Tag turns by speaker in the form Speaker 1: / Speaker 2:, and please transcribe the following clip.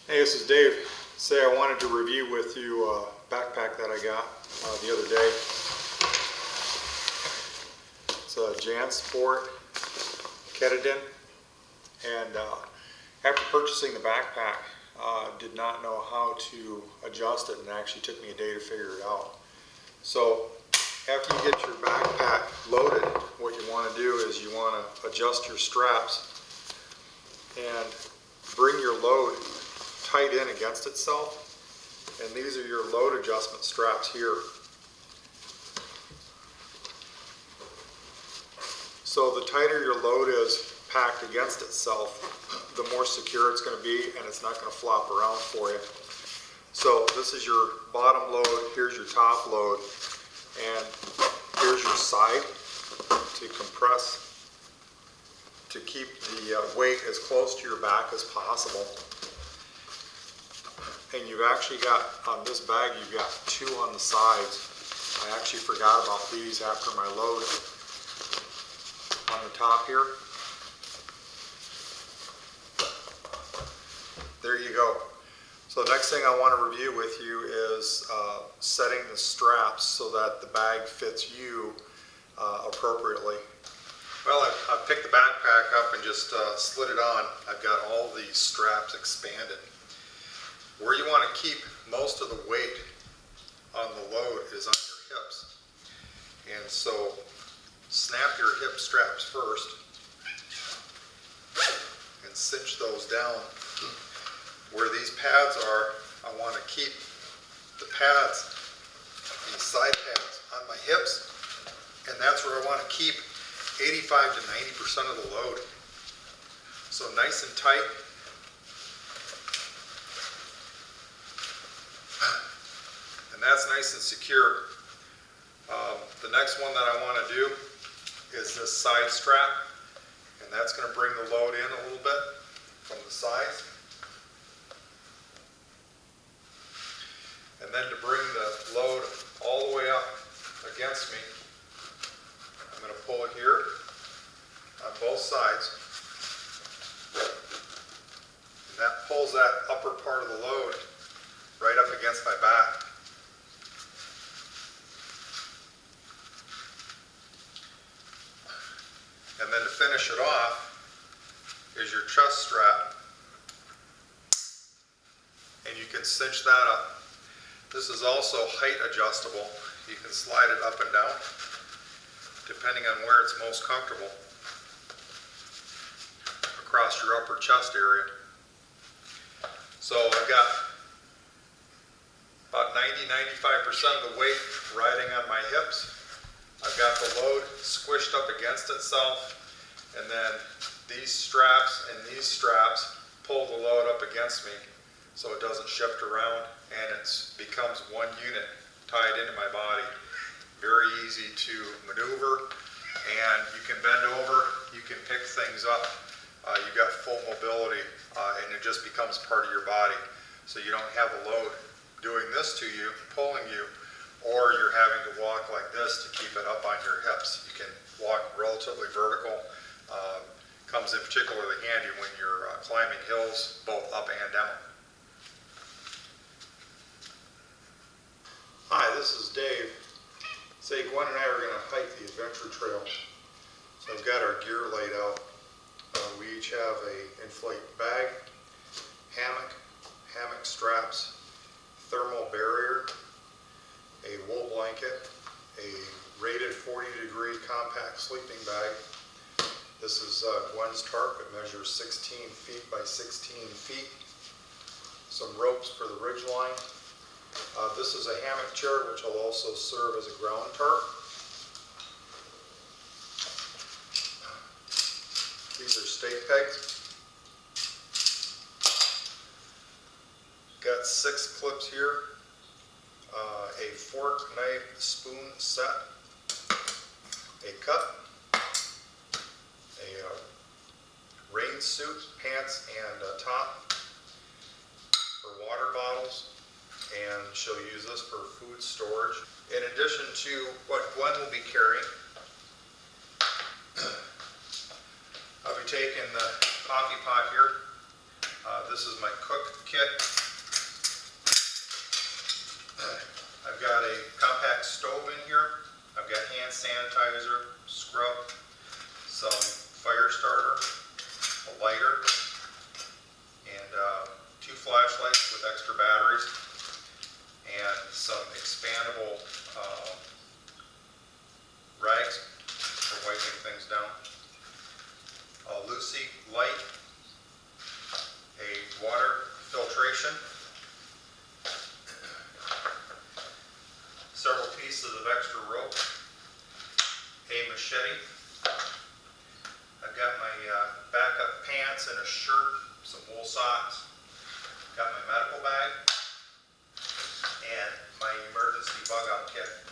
Speaker 1: Hey, this is Dave. Say I wanted to review with you a backpack that I got the other day. It's a Jansport Ketadin, and after purchasing the backpack, did not know how to adjust it, and it actually took me a day to figure it out. So after you get your backpack loaded, what you want to do is you want to adjust your straps and bring your load tight in against itself, and these are your load adjustment straps here. So the tighter your load is packed against itself, the more secure it's going to be, and it's not going to flop around for you. So this is your bottom load, here's your top load, and here's your side to compress, to keep the weight as close to your back as possible. And you've actually got, on this bag, you've got two on the sides. I actually forgot about these after my load. On the top here. There you go. So the next thing I want to review with you is setting the straps so that the bag fits you appropriately. Well, I've picked the backpack up and just slid it on. I've got all these straps expanded. Where you want to keep most of the weight on the load is on your hips. And so snap your hip straps first and cinch those down. Where these pads are, I want to keep the pads, these side pads, on my hips, and that's where I want to keep 85 to 90% of the load. So nice and tight. And that's nice and secure. The next one that I want to do is this side strap, and that's going to bring the load in a little bit from the sides. And then to bring the load all the way up against me, I'm going to pull it here on both sides. And that pulls that upper part of the load right up against my back. And then to finish it off is your chest strap, and you can cinch that up. This is also height adjustable. You can slide it up and down depending on where it's most comfortable across your upper chest area. So I've got about 90–95% of the weight riding on my hips. I've got the load squished up against itself, and then these straps and these straps pull the load up against me so it doesn't shift around, and it becomes one unit tied into my body. Very easy to maneuver, and you can bend over, you can pick things up. You've got full mobility, and it just becomes part of your body. So you don't have a load doing this to you, pulling you, or you're having to walk like this to keep it up on your hips. You can walk relatively vertical. Comes in particularly handy when you're climbing hills, both up and down. Hi, this is Dave. Say, Gwen and I are going to hike the adventure trail. So I've got our gear laid out. We each have a inflate bag, hammock straps, thermal barrier, a wool blanket, a rated 40-degree compact sleeping bag. This is Gwen's tarp. It measures 16 feet by 16 feet. Some ropes for the ridge line. This is a hammock chair, which will also serve as a ground tarp. These are stake pegs. Got 6 clips here. A fork, knife, spoon set. A cup. A rain suit, pants, and a top for water bottles, and she'll use this for food storage. In addition to what Gwen will be carrying, I'll be taking the coffee pot here. This is my cook kit. I've got a compact stove in here. I've got hand sanitizer, scrub, some fire starter, a lighter, and 2 flashlights with extra batteries, and some expandable rags for wiping things down, a Lucy light, a water filtration, several pieces of extra rope, a machete. I've got my backup pants and a shirt, some wool socks, got my medical bag, and my emergency bug out kit.